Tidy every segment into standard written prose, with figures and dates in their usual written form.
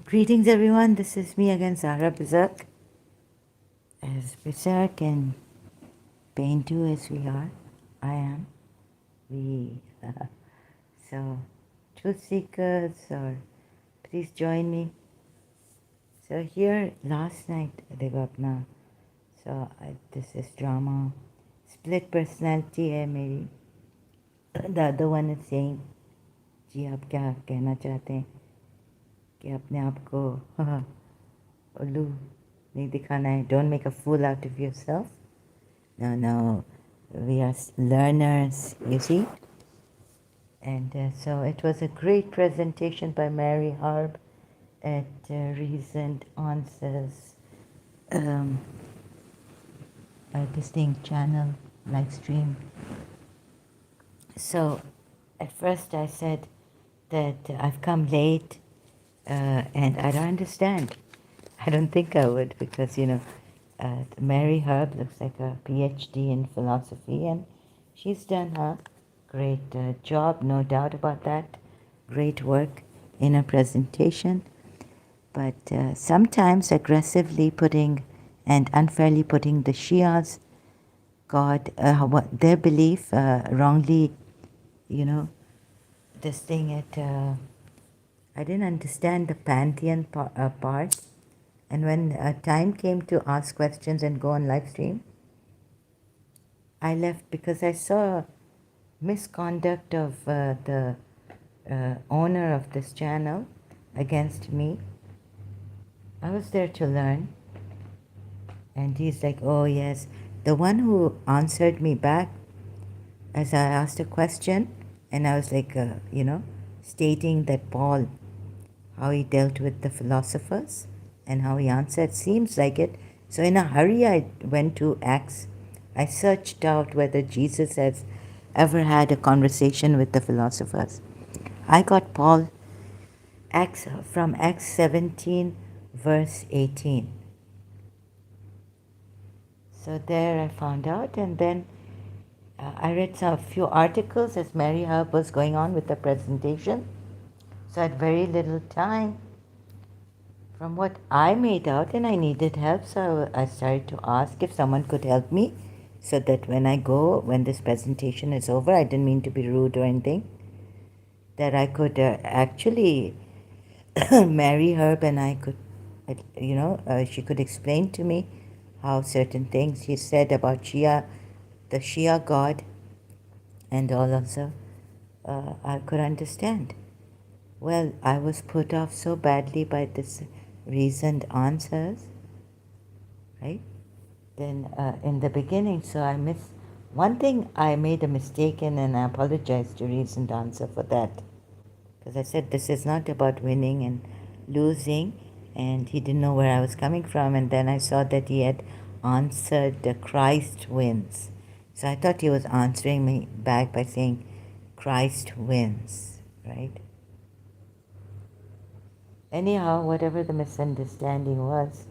Greetings, everyone. This is me again, Zahra Berserk. As berserk and paintu as we are, I am. We. So, truth seekers, or please join me. So here last night, Devapna. So this is drama. Split personality hai मेरी. The other one is saying, जी आप क्या कहना चाहते हैं कि अपने आप को उल्लू नहीं दिखाना है. Don't make a fool out of yourself. No, we are learners, you see. And so it was a great presentation by Mary Harb at Recent Answers, this thing channel live stream. So at first I said that I've come late and I don't understand. I don't think I would because, Mary Herb looks like a PhD in philosophy and she's done a great job, no doubt about that. Great work in a presentation. But sometimes aggressively putting and unfairly putting the Shias' God, what their belief wrongly, this thing I didn't understand the pantheon part. And when time came to ask questions and go on live stream, I left because I saw misconduct of the owner of this channel against me. I was there to learn. And he's like, oh yes. The one who answered me back as I asked a question, and I was like, stating that Paul, how he dealt with the philosophers and how he answered, seems like it. So in a hurry, I went to Acts. I searched out whether Jesus has ever had a conversation with the philosophers. I got Paul from Acts 17, verse 18. So there I found out, and then I read a few articles as Mary Herb was going on with the presentation. So I had very little time from what I made out, and I needed help, so I started to ask if someone could help me so that when this presentation is over, I didn't mean to be rude or anything, that I could actually marry her and I could, she could explain to me how certain things he said about Shia, the Shia God, and all also, I could understand. Well, I was put off so badly by this reasoned answers, right? Then in the beginning, so I missed one thing. I made a mistake in, and I apologize to reasoned answer for that, because I said this is not about winning and losing, and he didn't know where I was coming from. And then I saw that he had answered the Christ wins, so I thought he was answering me back by saying Christ wins, right? Anyhow, whatever the misunderstanding was,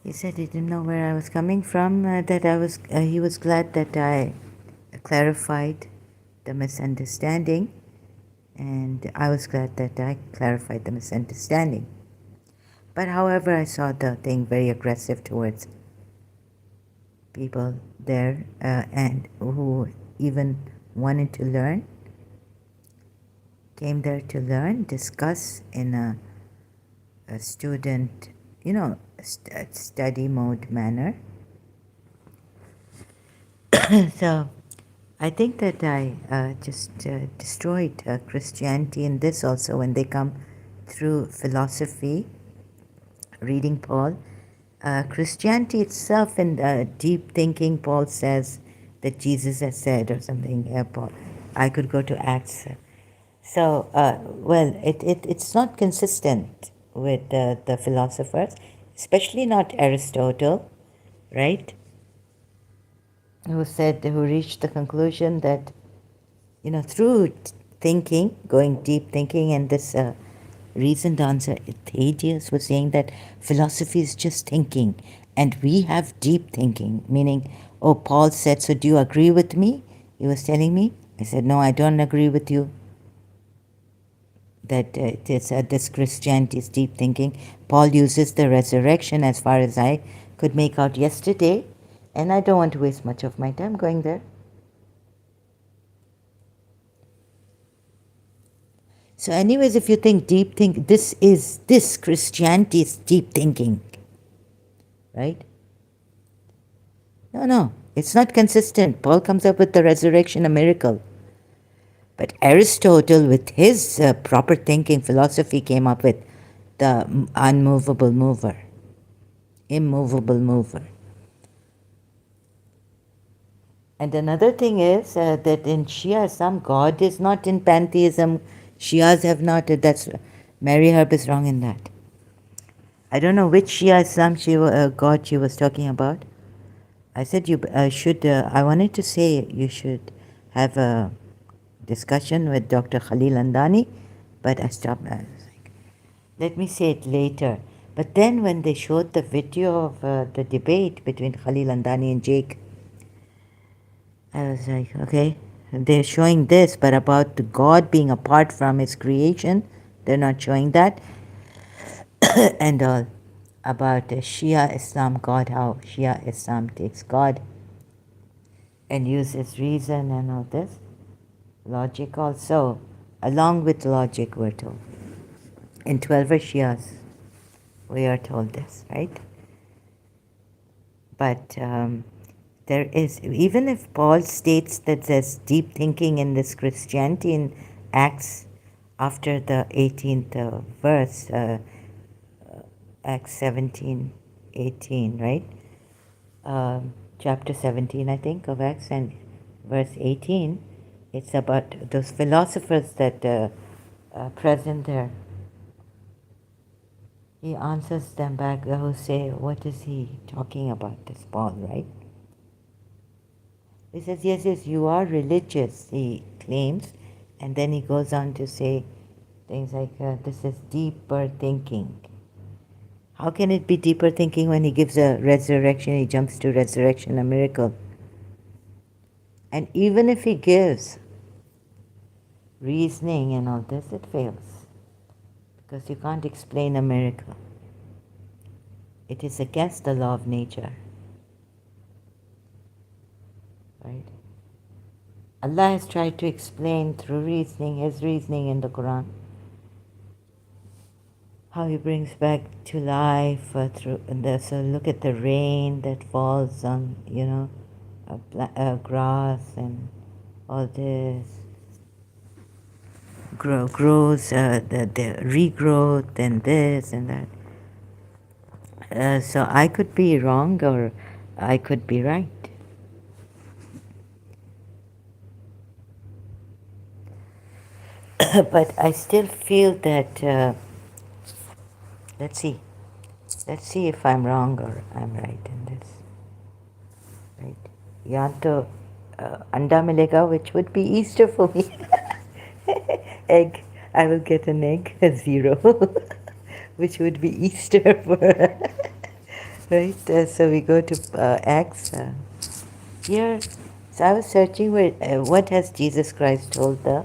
he said he didn't know where I was coming from, he was glad that I clarified the misunderstanding, and I was glad that I clarified the misunderstanding. But however, I saw the thing very aggressive towards people there and who even wanted to learn, came there to learn, discuss in a student, study mode manner. So I think that I just destroyed Christianity in this also when they come through philosophy, reading Paul. Christianity itself in deep thinking, Paul says that Jesus has said or something. Paul, I could go to Acts. So, it's not consistent with the philosophers. especially not Aristotle, right? Who reached the conclusion that, through thinking, going deep thinking, and this reasoned answer, Thaddeus was saying that philosophy is just thinking, and we have deep thinking, meaning, oh, Paul said, so do you agree with me? He was telling me. I said, no, I don't agree with you that this Christianity is deep thinking. Paul uses the resurrection as far as I could make out yesterday, and I don't want to waste much of my time going there. So anyways, if you think deep think, this Christianity is deep thinking, right? No, it's not consistent. Paul comes up with the resurrection, a miracle. But Aristotle, with his proper thinking philosophy, came up with the unmovable mover, immovable mover. And another thing is that in Shia, some God is not in pantheism. Shias have not. That's Mary Herb is wrong in that. I don't know which Shia Islam God she was talking about. I said you should. I wanted to say you should have a discussion with Dr. Khalil Andani, but I stopped. I was like, let me say it later. But then when they showed the video of the debate between Khalil Andani and Jake, I was like, okay, they're showing this, but about the God being apart from his creation, they're not showing that. And all about the Shia Islam God, how Shia Islam takes God and uses reason and all this. Logic also, along with logic, we're told. In 12 Shias, we are told this, right? But there is, even if Paul states that there's deep thinking in this Christianity in Acts after the 18th verse, Acts 17:18, right? Chapter 17, I think, of Acts, and verse 18, it's about those philosophers that are present there. He answers them back who say, what is he talking about, this Paul, right? He says, yes, you are religious, he claims, and then he goes on to say things like, this is deeper thinking. How can it be deeper thinking when he gives a resurrection, he jumps to resurrection, a miracle? And even if he gives reasoning and all this, it fails. Because you can't explain a miracle. It is against the law of nature. Right? Allah has tried to explain through reasoning, his reasoning in the Quran, how he brings back to life through the, so look at the rain that falls on, grass and all this grows, the regrowth and this and that. So I could be wrong or I could be right. But I still feel that, let's see if I'm wrong or I'm right in this. Right? Yanto anda milega, which would be Easter for me. Egg, I will get an egg, a 0, which would be Easter for right? So we go to Acts here. So I was searching what has Jesus Christ told the,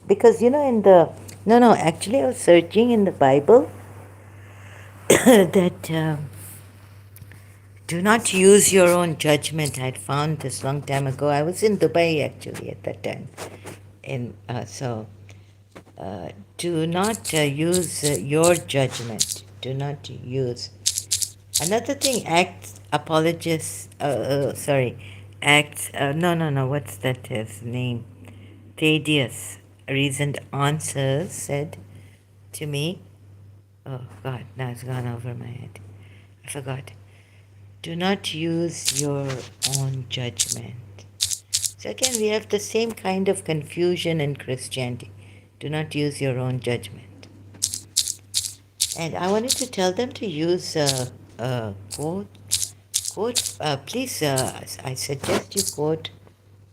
because in the, no, actually I was searching in the Bible that do not use your own judgment. I'd found this long time ago. I was in Dubai actually at that time. And so do not use your judgment. Do not use. Another thing, Acts, no, what's that his name? Thaddeus, reasoned answers, said to me, oh God, now it's gone over my head. I forgot. Do not use your own judgment. So again, we have the same kind of confusion in Christianity. Do not use your own judgment. And I wanted to tell them to use quote, please, I suggest you quote.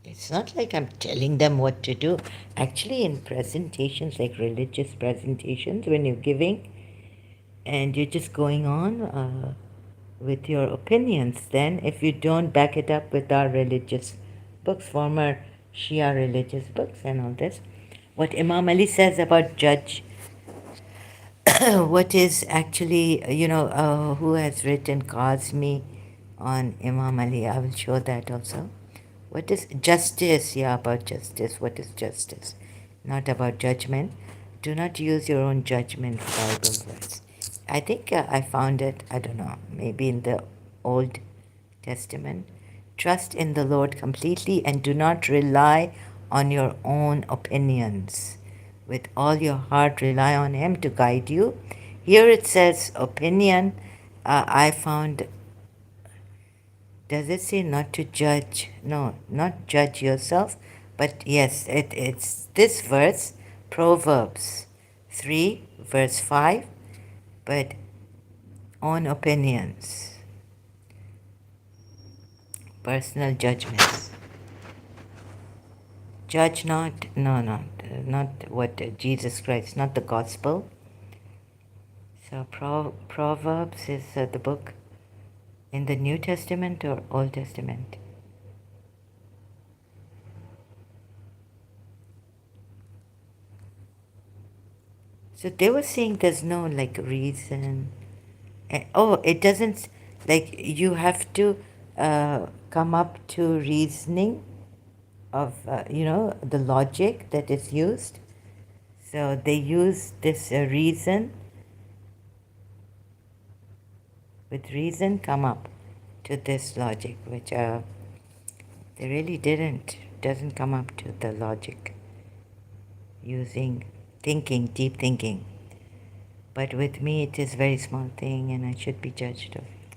It's not like I'm telling them what to do. Actually, in presentations, like religious presentations, when you're giving and you're just going on with your opinions, then if you don't back it up with our religious books, former Shia religious books, and all this, what Imam Ali says about judge, what is actually, who has written Kazmi on Imam Ali? I will show that also. What is justice? Yeah, about justice. What is justice? Not about judgment. Do not use your own judgment, Bible verse. I think I found it, I don't know, maybe in the Old Testament. Trust in the Lord completely and do not rely on your own opinions. With all your heart, rely on Him to guide you. Here it says opinion. I found, does it say not to judge? No, not judge yourself, but yes, it's this verse, Proverbs 3, verse 5, but own opinions, personal judgments. Judge not, no, not what Jesus Christ, not the gospel. So Proverbs is the book in the New Testament or Old Testament? So they were saying there's no like reason. Oh, it doesn't, like you have to come up to reasoning of, the logic that is used. So they use this reason, with reason come up to this logic, which they really didn't, doesn't come up to the logic using thinking, deep thinking. But with me it is very small thing and I should be judged of it.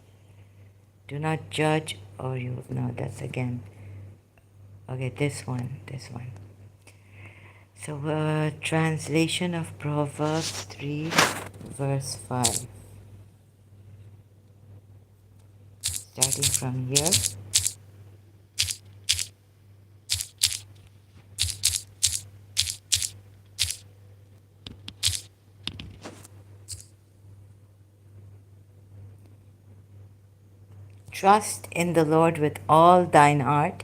Do not judge or you, no, that's again, okay, this one. So translation of Proverbs 3 verse 5. Starting from here. Trust in the Lord with all thine heart,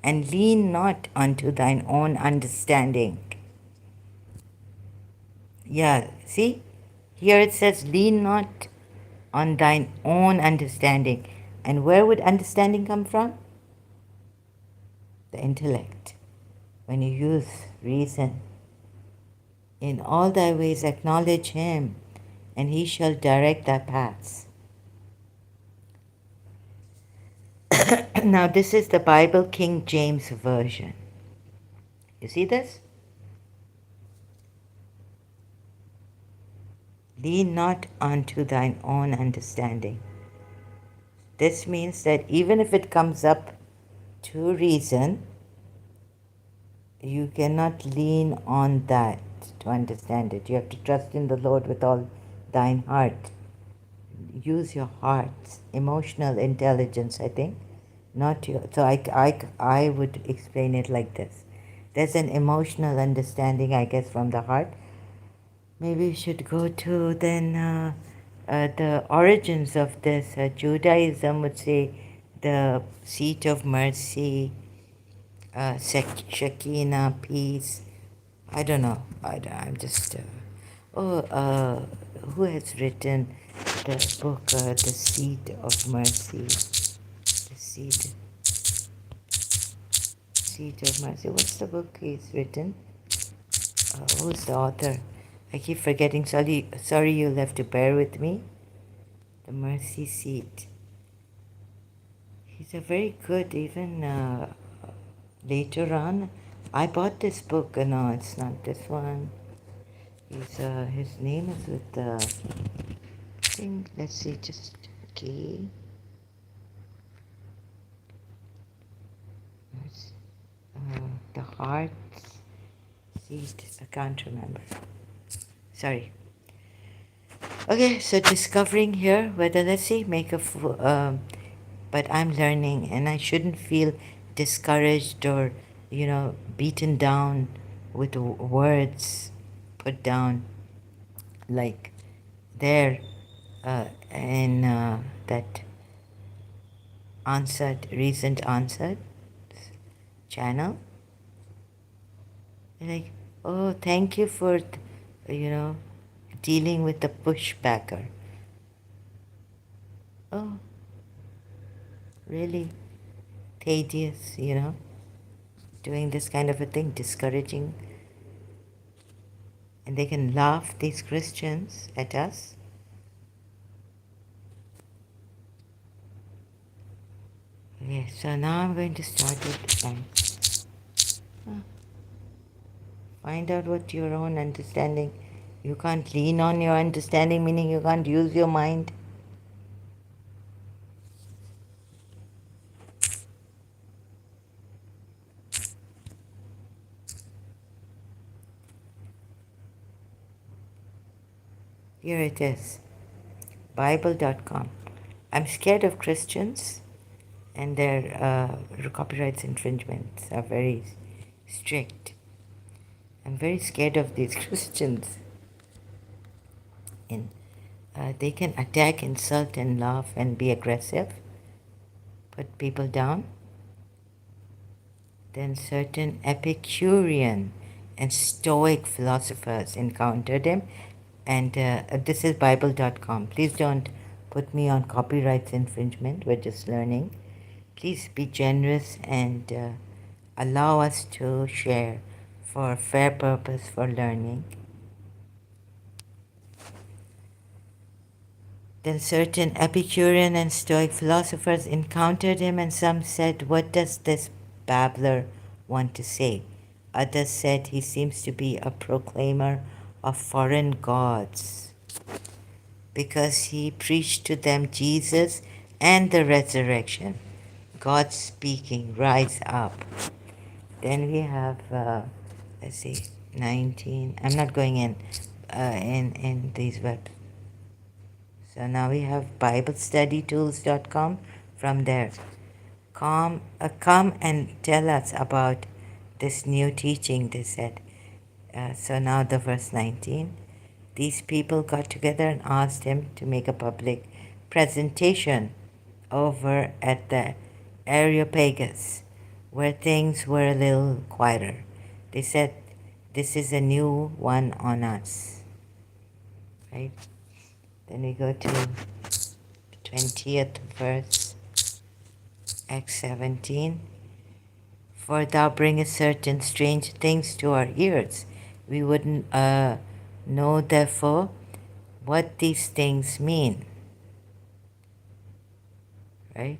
and lean not unto thine own understanding. Yeah, see? Here it says, lean not on thine own understanding. And where would understanding come from? The intellect. When you use reason. In all thy ways acknowledge him, and he shall direct thy paths. Now this is the Bible King James Version. You see this? Lean not unto thine own understanding. This means that even if it comes up to reason, you cannot lean on that to understand it. You have to trust in the Lord with all thine heart. Use your heart's emotional intelligence, I think. Not your, so I would explain it like this. There's an emotional understanding, I guess, from the heart. Maybe we should go to then the origins of this. Judaism would say the seat of mercy, Shekinah, peace. I don't know. I'm just. Who has written the book, The Seat of Mercy? The Seat of Mercy. What's the book he's written? Who's the author? I keep forgetting. Sorry, you'll have to bear with me. The Mercy Seat. He's a very good, even later on. I bought this book. No, it's not this one. His name is with the thing. Let's see, just okay. The Heart Seat. I can't remember. Sorry. Okay, so discovering here whether, let's see, make a but I'm learning, and I shouldn't feel discouraged or, beaten down with words put down like there in that recent answered channel. Like, oh, thank you for, dealing with the pushbacker. Oh, really tedious, doing this kind of a thing, discouraging. And they can laugh, these Christians, at us. Okay, so now I'm going to start it and find out what your own understanding. You can't lean on your understanding, meaning you can't use your mind. Here it is, Bible.com. I'm scared of Christians, and their copyright infringements are very strict. I'm very scared of these Christians. And they can attack, insult, and laugh and be aggressive, put people down. Then certain Epicurean and Stoic philosophers encountered him. And this is Bible.com. Please don't put me on copyright infringement. We're just learning. Please be generous and allow us to share for a fair purpose for learning. Then certain Epicurean and Stoic philosophers encountered him, and some said, "What does this babbler want to say?" Others said, "He seems to be a proclaimer of foreign gods, because he preached to them Jesus and the resurrection. God speaking, rise up." Then we have, let's see, 19. I'm not going in these webs. So now we have BibleStudyTools.com. From there, come and tell us about this new teaching, they said. So now the verse 19. These people got together and asked him to make a public presentation over at the Areopagus, where things were a little quieter. They said, "This is a new one on us." Right? Then we go to the 20th verse, Acts 17. "For thou bringest certain strange things to our ears. We wouldn't know, therefore, what these things mean." Right?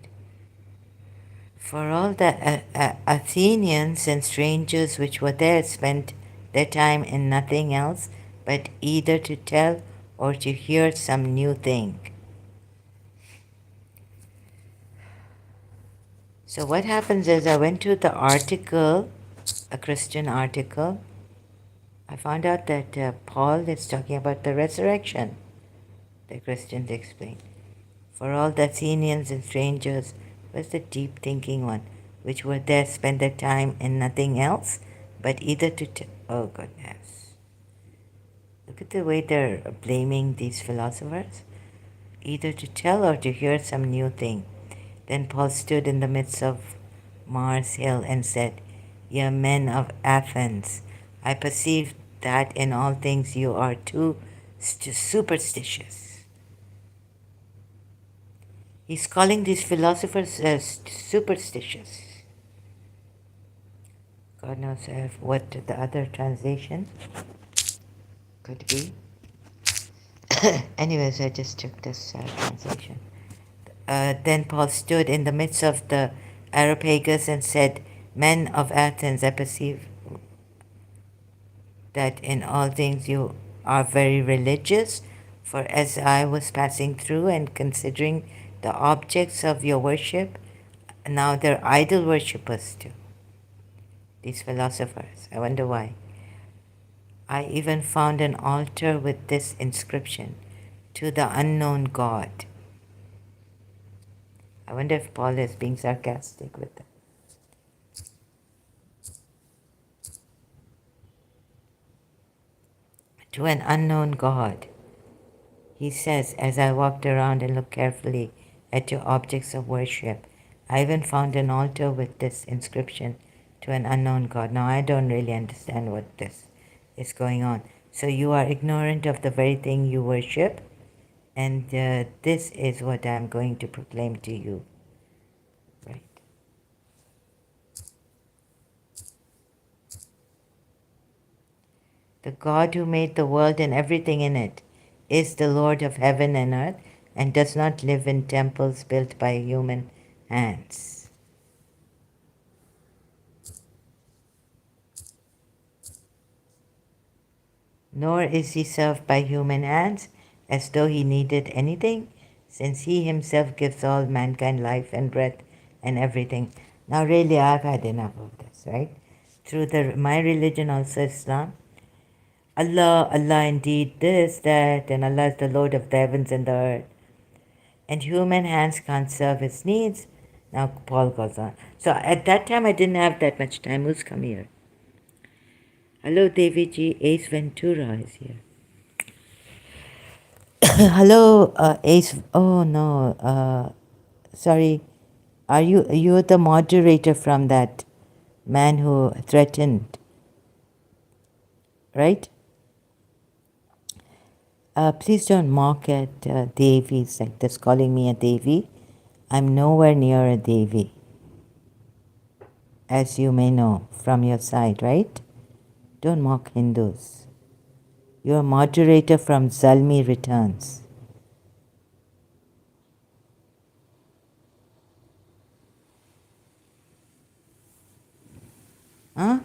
For all the Athenians and strangers which were there spent their time in nothing else but either to tell or to hear some new thing. So what happens is, I went to the article, a Christian article. I found out that Paul is talking about the resurrection, the Christians explain. For all the Athenians and strangers, was the deep thinking one, which were there spend their time in nothing else, but either to oh goodness. Look at the way they're blaming these philosophers. Either to tell or to hear some new thing. Then Paul stood in the midst of Mars Hill and said, "Ye men of Athens, I perceive that in all things you are too superstitious." He's calling these philosophers superstitious. God knows what the other translation could be. Anyways, I just took this translation. Then Paul stood in the midst of the Areopagus and said, "Men of Athens, I perceive that in all things you are very religious, for as I was passing through and considering the objects of your worship, now they're idol worshippers too." These philosophers, I wonder why. "I even found an altar with this inscription, to the unknown God. I wonder if Paul is being sarcastic with that. To an unknown God. He says, as I walked around and looked carefully at your objects of worship, I even found an altar with this inscription, to an unknown God. Now, I don't really understand what this is going on. So you are ignorant of the very thing you worship, and this is what I'm going to proclaim to you. Right. The God who made the world and everything in it is the Lord of heaven and earth and does not live in temples built by human hands. Nor is he served by human hands as though he needed anything, since he himself gives all mankind life and breath and everything. Now really I've had enough of this, right? Through my religion also Islam, Allah indeed this, that, and Allah is the Lord of the heavens and the earth. And human hands can't serve his needs. Now Paul goes on. So at that time I didn't have that much time. Who's come here? Hello Devi ji, Ace Ventura is here. Hello Ace, oh no, sorry. Are you're the moderator from that man who threatened, right? Please don't mock at Devis like this, calling me a Devi. I'm nowhere near a Devi, as you may know from your side, right? Don't mock Hindus. You're a moderator from Zalmi Returns. Huh?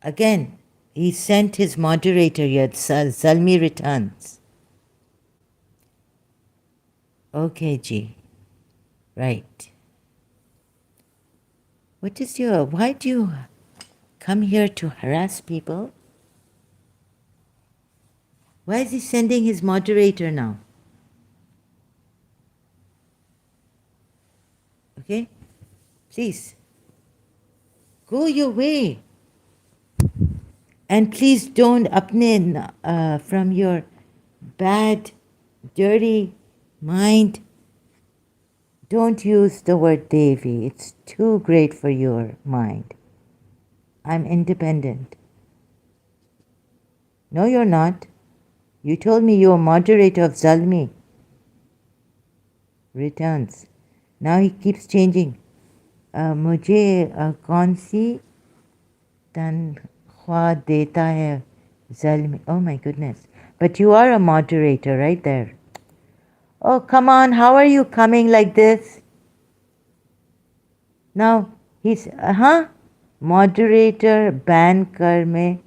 Again, he sent his moderator here, Zalmi Returns. Okay, G. Right. Why do you come here to harass people? Why is he sending his moderator now? Okay? Please. Go your way. And please don't apne from your bad, dirty mind. Don't use the word Devi. It's too great for your mind. I'm independent. No, you're not. You told me you're moderator of Zalmi Returns. Now he keeps changing. मुझे कौन सी तनख्वाह देता है Zalmi? Oh my goodness. But you are a moderator right there. Oh, come on. How are you coming like this? Now, he's, moderator ban कर में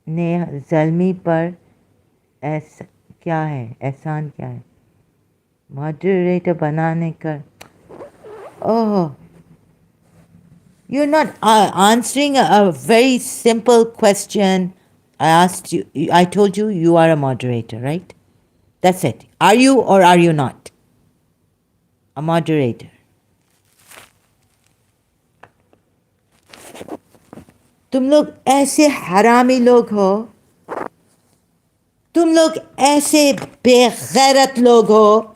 ने ज़ल्मी पर ऐसा क्या है, एहसान क्या है? Moderator बनाने कर. Oh, you're not answering a very simple question. I asked you, I told you you are a moderator, right? That's it. Are you or are you not a moderator? तुम लोग ऐसे हरामी लोग हो, तुम लोग ऐसे बेगैरत लोग हो.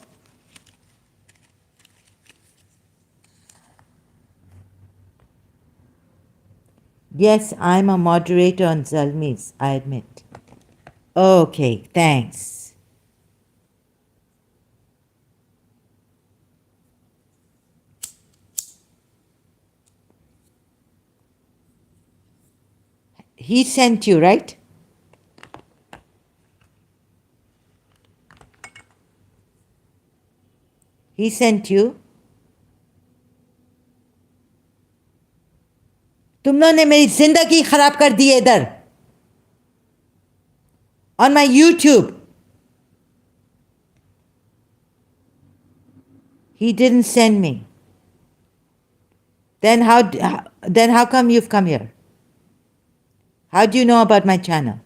Yes, I'm a moderator on Zalmis, I admit. Okay, thanks. He sent you, right? He sent you. तुम लोगों ने मेरी जिंदगी खराब कर दी इधर. On my YouTube. He didn't send me. Then how come you've come here? How do you know about my channel?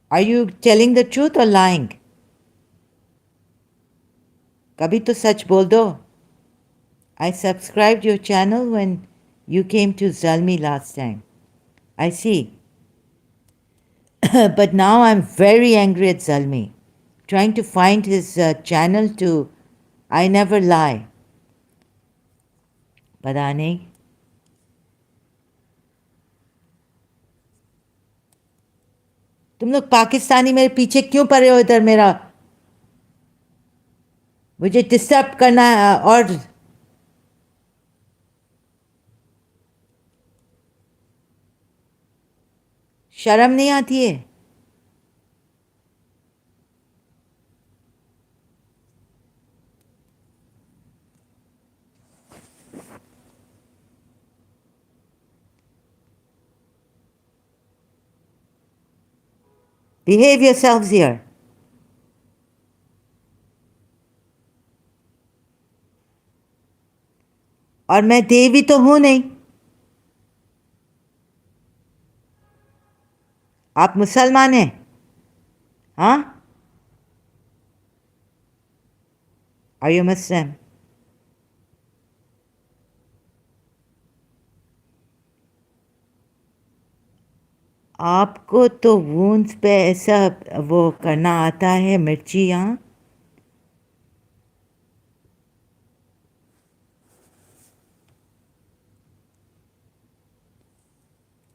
Are you telling the truth or lying? कभी तो सच बोल दो. I subscribed your channel when you came to Zalmi last time. I see. But now I'm very angry at Zalmi. Trying to find his channel to I Never Lie. पता नहीं. तुम लोग पाकिस्तानी मेरे पीछे क्यों पड़े हो इधर मेरा? मुझे डिस्टर्ब करना और शर्म नहीं आती है? Behave yourselves here. और मैं देवी तो हूं नहीं. आप मुसलमान हैं? हाँ? Are you Muslim? आपको तो वूंस पे ऐसा वो करना आता है मिर्ची यहाँ?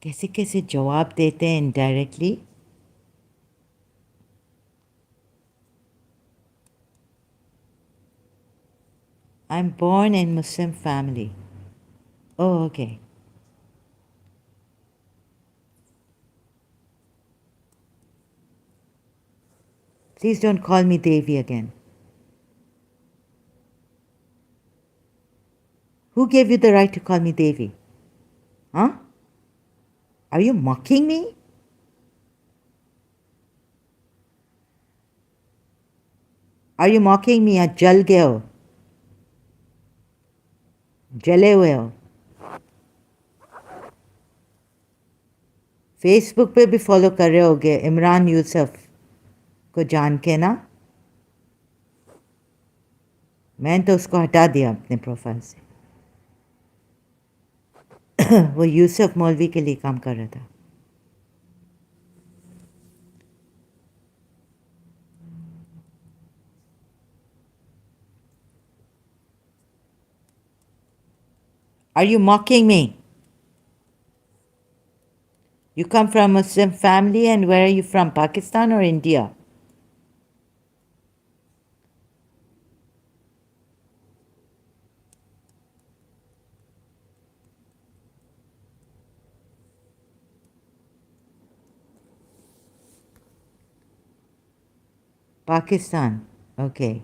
कैसे कैसे जवाब देते हैं indirectly? I'm born in Muslim family. Oh, okay. Please don't call me Devi again. Who gave you the right to call me Devi? Huh? Are you mocking me? Are you mocking me या जल गए हो? जले हुए हो? Facebook पे भी follow कर रहे होगे इमरान यूसुफ को जान के ना? मैंने तो उसको हटा दिया अपने प्रोफाइल से. वो यूसुफ मौलवी के लिए काम कर रहा था. Are you mocking me? You come from a Muslim family and where are you from? Pakistan or India? Pakistan. Okay.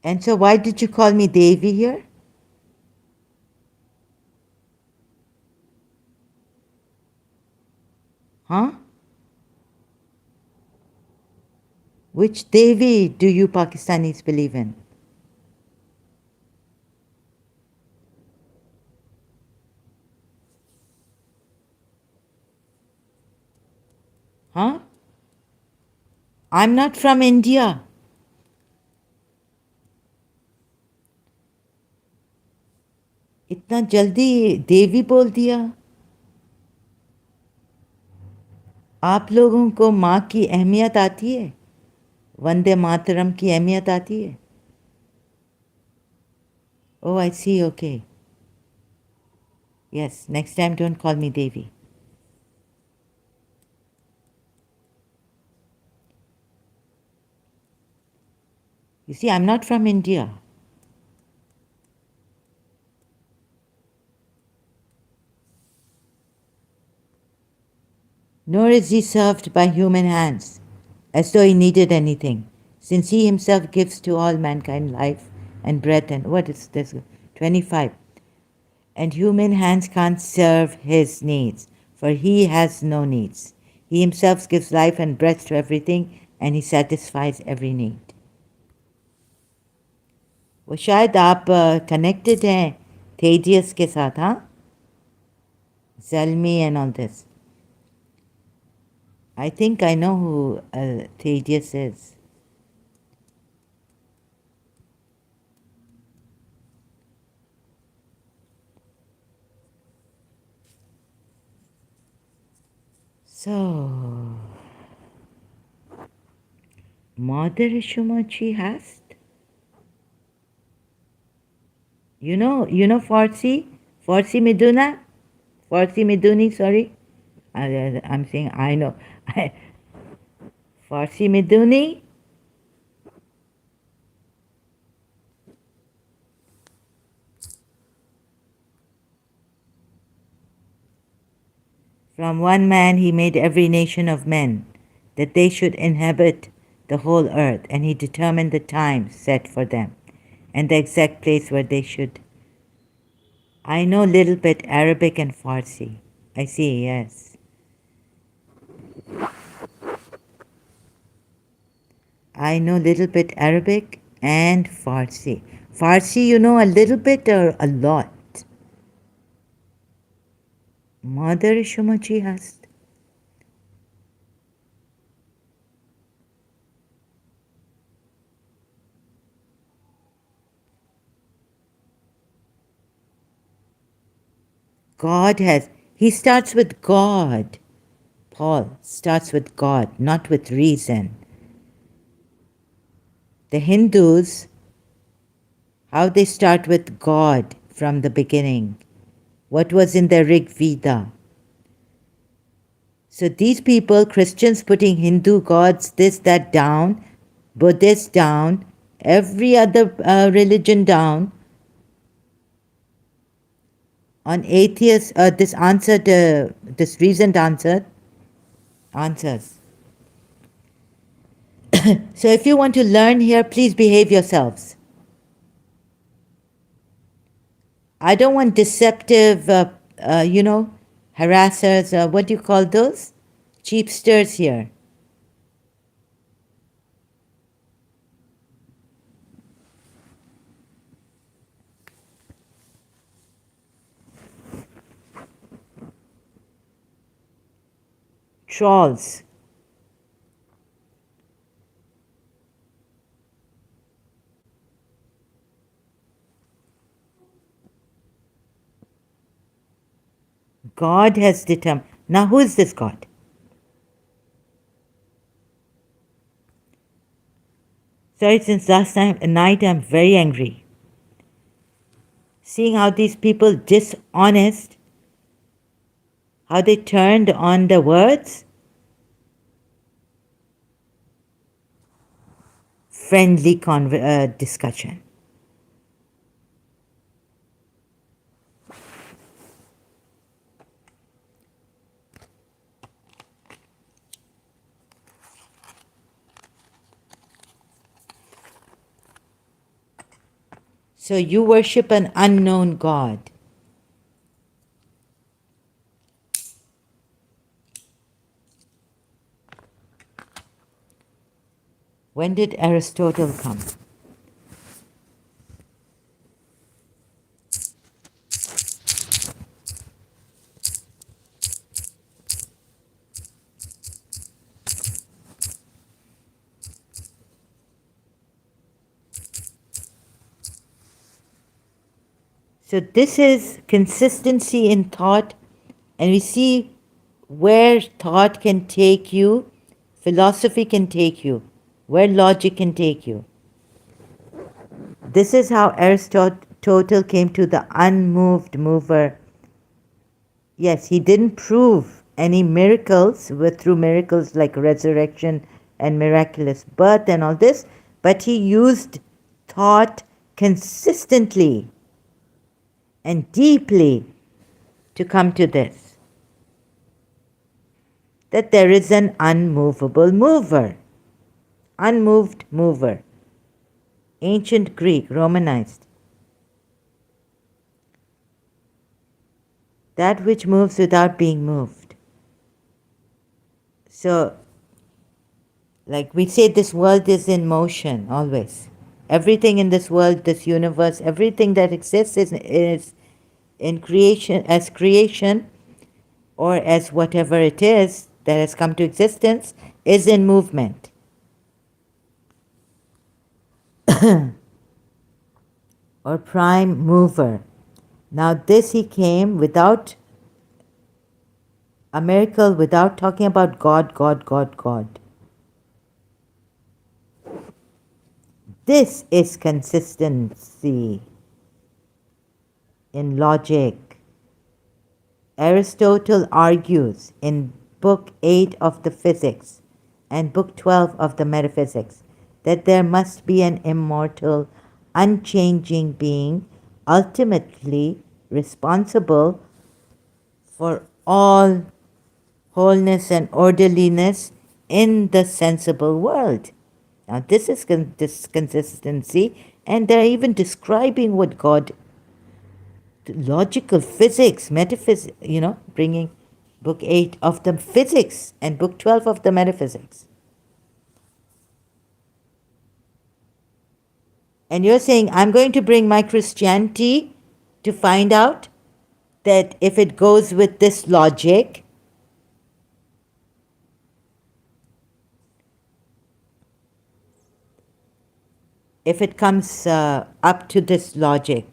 And so why did you call me Devi here? Huh? Which Devi do you Pakistanis believe in? Huh? I'm not from India. इतना जल्दी देवी बोल दिया. आप लोगों को माँ की अहमियत आती है? वंदे मातरम की अहमियत आती है? Oh, I see. Okay. Yes, next time don't call me Devi. You see, I'm not from India. Nor is he served by human hands, as though he needed anything, since he himself gives to all mankind life and breath and what is this? 25. and human hands can't serve his needs, for he has no needs. He himself gives life and breath to everything, and he satisfies every need. वो शायद आप connected हैं Thaddeus के साथ, हाँ? Zelmi and all this. I think I know who Thaddeus is. So, Mother Shumachi hast. You know Farsi? Farsi Miduna? Farsi Miduni, sorry. I'm saying I know. Farsi Miduni? From one man he made every nation of men, that they should inhabit the whole earth, and he determined the time set for them, and the exact place where they should. I know little bit Arabic and Farsi. I see, yes. I know little bit Arabic and Farsi. Farsi you know a little bit or a lot? Mother Shumachi hast. God has. He starts with God. Paul starts with God, not with reason. The Hindus, how they start with God from the beginning. What was in the Rig Veda. So these people, Christians putting Hindu gods, this, that down, Buddhist down, every other religion down. On atheists, this reasoned answers. So if you want to learn here, please behave yourselves. I don't want deceptive, harassers, what do you call those? Cheapsters here. Trolls. God has determined. Now who is this God? Sorry, since last night I'm very angry. Seeing how these people dishonest, how they turned on the words. Friendly discussion. So you worship an unknown God. When did Aristotle come? So this is consistency in thought, and we see where thought can take you, philosophy can take you, where logic can take you. This is how Aristotle came to the unmoved mover. Yes, he didn't prove any miracles through miracles like resurrection and miraculous birth and all this, but he used thought consistently and deeply to come to this, that there is an unmovable mover, unmoved mover, ancient Greek, Romanized. that which moves without being moved. So, like we say, this world is in motion always. Everything in this world, this universe, everything that exists is in creation, or as whatever it is that has come to existence, is in movement. Or prime mover. Now, this he came without a miracle, without talking about God, God, God, God. This is consistency in logic. Aristotle argues in Book 8 of the Physics and Book 12 of the Metaphysics that there must be an immortal, unchanging being ultimately responsible for all wholeness and orderliness in the sensible world. Now, this is this consistency, and they're even describing what God, logical physics, metaphysics, bringing book 8 of the physics and book 12 of the metaphysics. And you're saying, I'm going to bring my Christianity to find out that if it goes with this logic, if it comes up to this logic,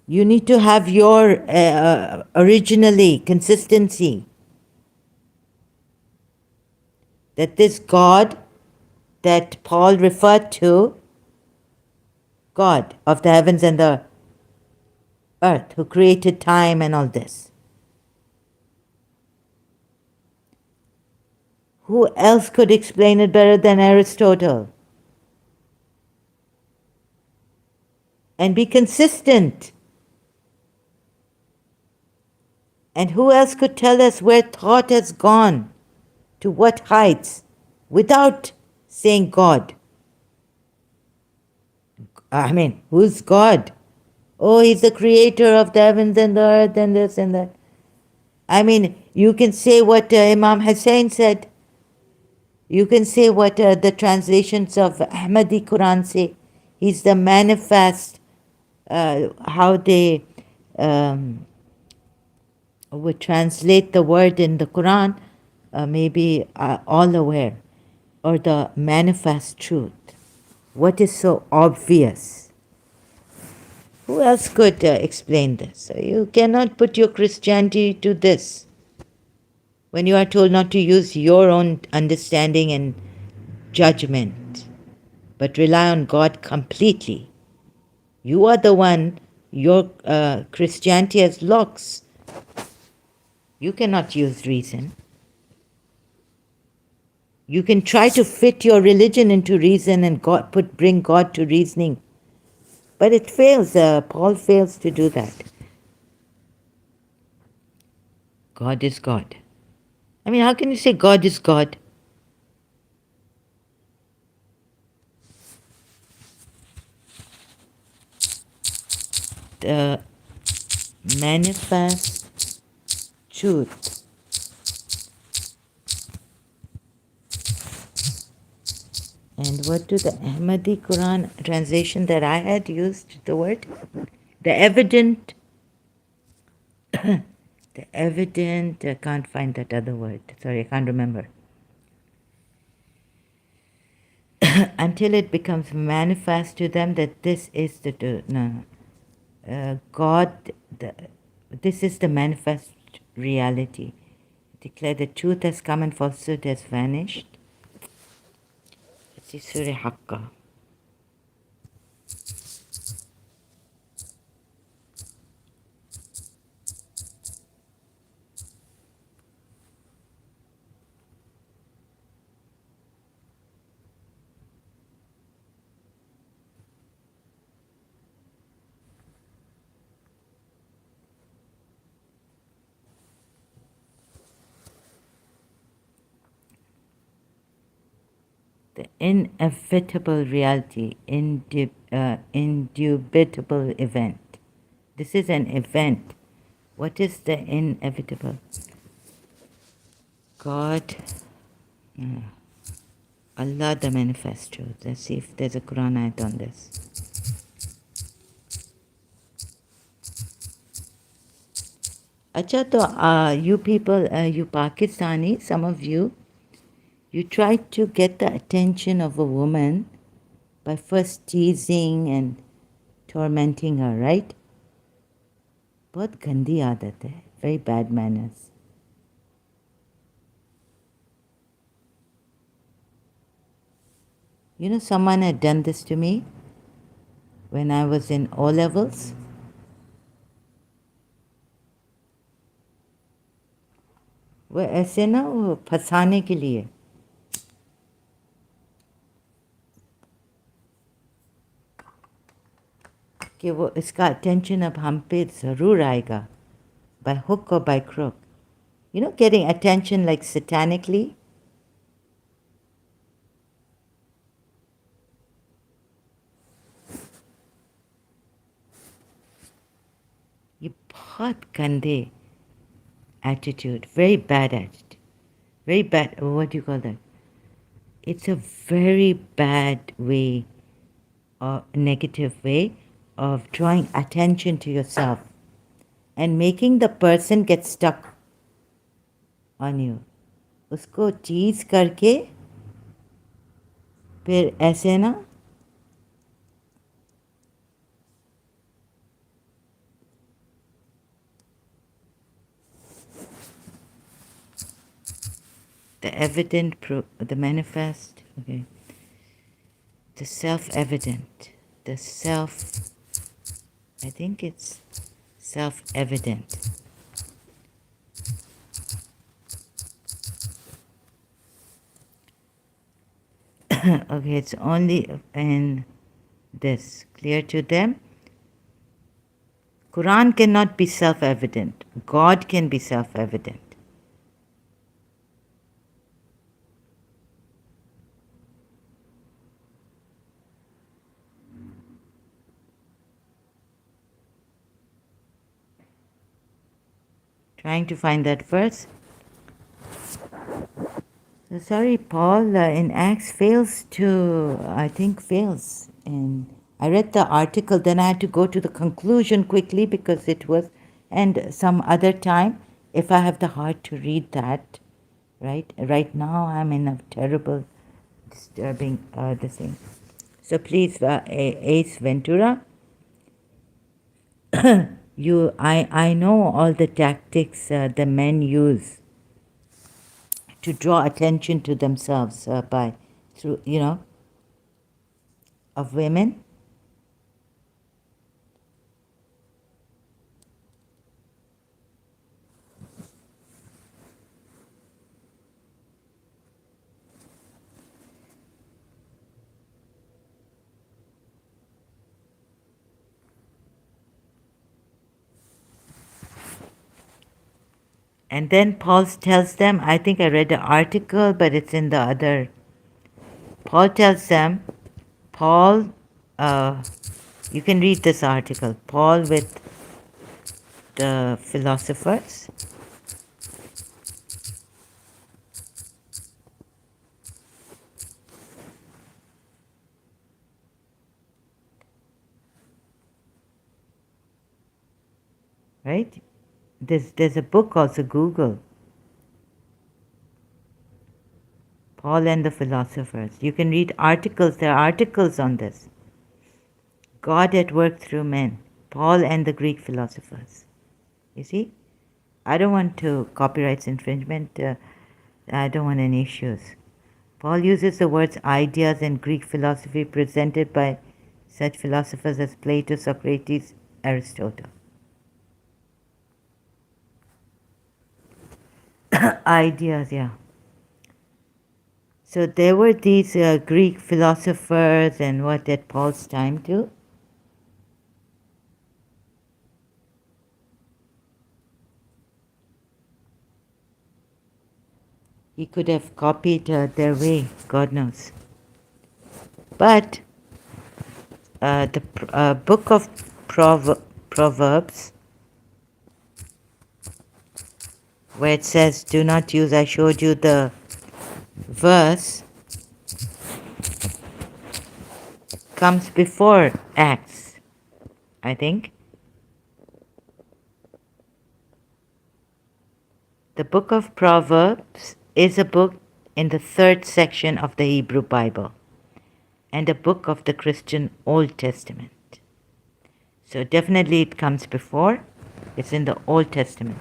you need to have your originally consistency. That this God that Paul referred to, God of the heavens and the earth, who created time and all this. Who else could explain it better than Aristotle? And be consistent. And who else could tell us where thought has gone, to what heights, without saying God? I mean, who's God? Oh, he's the creator of the heavens and the earth and this and that. I mean, you can say what Imam Hussein said. You can say what the translations of Ahmadi Quran say. He's the manifest, how they would translate the word in the Quran, maybe all aware, or the manifest truth. What is so obvious? Who else could explain this? You cannot put your Christianity to this when you are told not to use your own understanding and judgment, but rely on God completely. You are the one, your Christianity has locks. You cannot use reason. You can try to fit your religion into reason and bring God to reasoning. But it fails. Paul fails to do that. God is God. I mean, how can you say God is God? The manifest truth. And what do the Ahmadi Quran translation that I had used the word? The evident, I can't find that other word. Sorry, I can't remember. Until it becomes manifest to them that this is God, this is the manifest reality. Declare the truth has come and falsehood has vanished. Let's see, Surah Haqqa. The inevitable reality, indubitable event. This is an event. What is the inevitable? God, Allah the manifesto. Let's see if there's a Quran ayat on this. Acha, to you people, you Pakistani, some of you, you try to get the attention of a woman by first teasing and tormenting her, right? बहुत गंदी आदत है, very bad manners. You know, someone had done this to me when I was in O levels. वो ऐसे ना वो फंसाने के लिए कि वो इसका attention अब हम पे ज़रूर आएगा, by hook or by crook. You know, getting attention like satanically. ये बहुत गंदे attitude, very bad attitude, very bad, what do you call that? It's a very bad way, or negative way of drawing attention to yourself and making the person get stuck on you. उसको tease करके फिर ऐसे ना the evident, the manifest, okay, the self-evident, the self, I think it's self-evident. Okay, it's only in this, clear to them. Quran cannot be self-evident. God can be self-evident. Trying to find that verse. So sorry, Paul, in Acts fails to, I think fails. And I read the article, then I had to go to the conclusion quickly because it was, and some other time, if I have the heart to read that, right? Right now I'm in a terrible, disturbing this thing. So please, Ace Ventura, I know all the tactics the men use to draw attention to themselves by through of women. And then Paul tells them, I think I read the article, but it's in the other. Paul tells them, you can read this article, Paul with the philosophers. Right? There's a book also, Google. Paul and the philosophers. You can read articles, there are articles on this. God at work through men. Paul and the Greek philosophers. You see? I don't want to copyright infringement. I don't want any issues. Paul uses the words ideas and Greek philosophy presented by such philosophers as Plato, Socrates, Aristotle. Ideas, yeah. So there were these Greek philosophers and what at Paul's time too. He could have copied their way, God knows. But the book of Proverbs, where it says, do not use, I showed you the verse, comes before Acts, I think. The book of Proverbs is a book in the third section of the Hebrew Bible and a book of the Christian Old Testament. So definitely it comes before. It's in the Old Testament.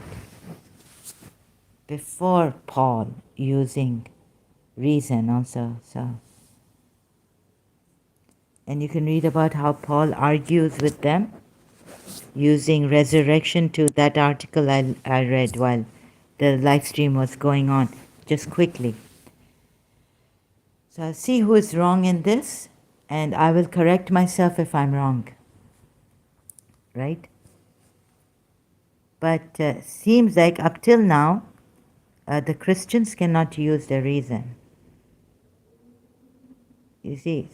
Before Paul using reason also. So, and you can read about how Paul argues with them using resurrection to that article I read while the live stream was going on, just quickly. So I'll see who is wrong in this, and I will correct myself if I'm wrong. Right? But seems like up till now, the Christians cannot use the reason. You see,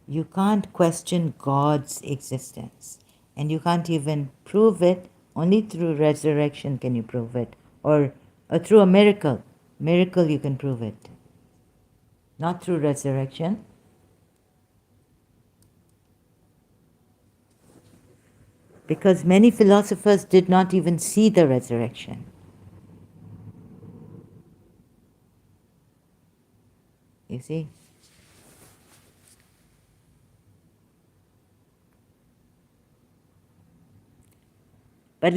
you can't question God's existence, and you can't even prove it. Only through resurrection can you prove it, or through a miracle. Miracle you can prove it, not through resurrection. Because many philosophers did not even see the resurrection. You see? But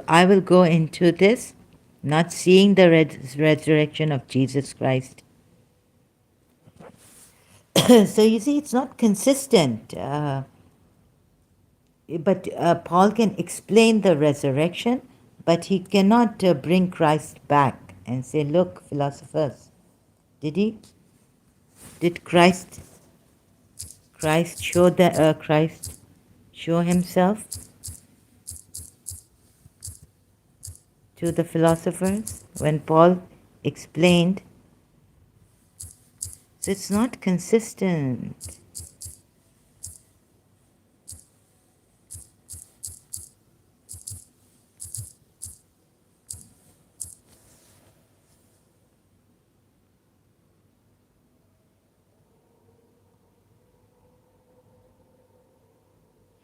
I will go into this, not seeing the resurrection of Jesus Christ. So you see, it's not consistent. But Paul can explain the resurrection, but he cannot bring Christ back and say, look, philosophers, did he? Did Christ show himself to the philosophers when Paul explained? So it's not consistent.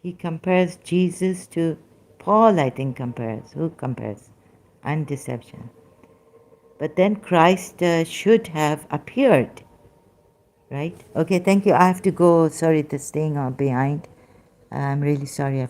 He compares Jesus to Paul, I think compares. Who compares? And deception. But then Christ should have appeared. Right? Okay, thank you. I have to go. Sorry to staying behind. I'm really sorry.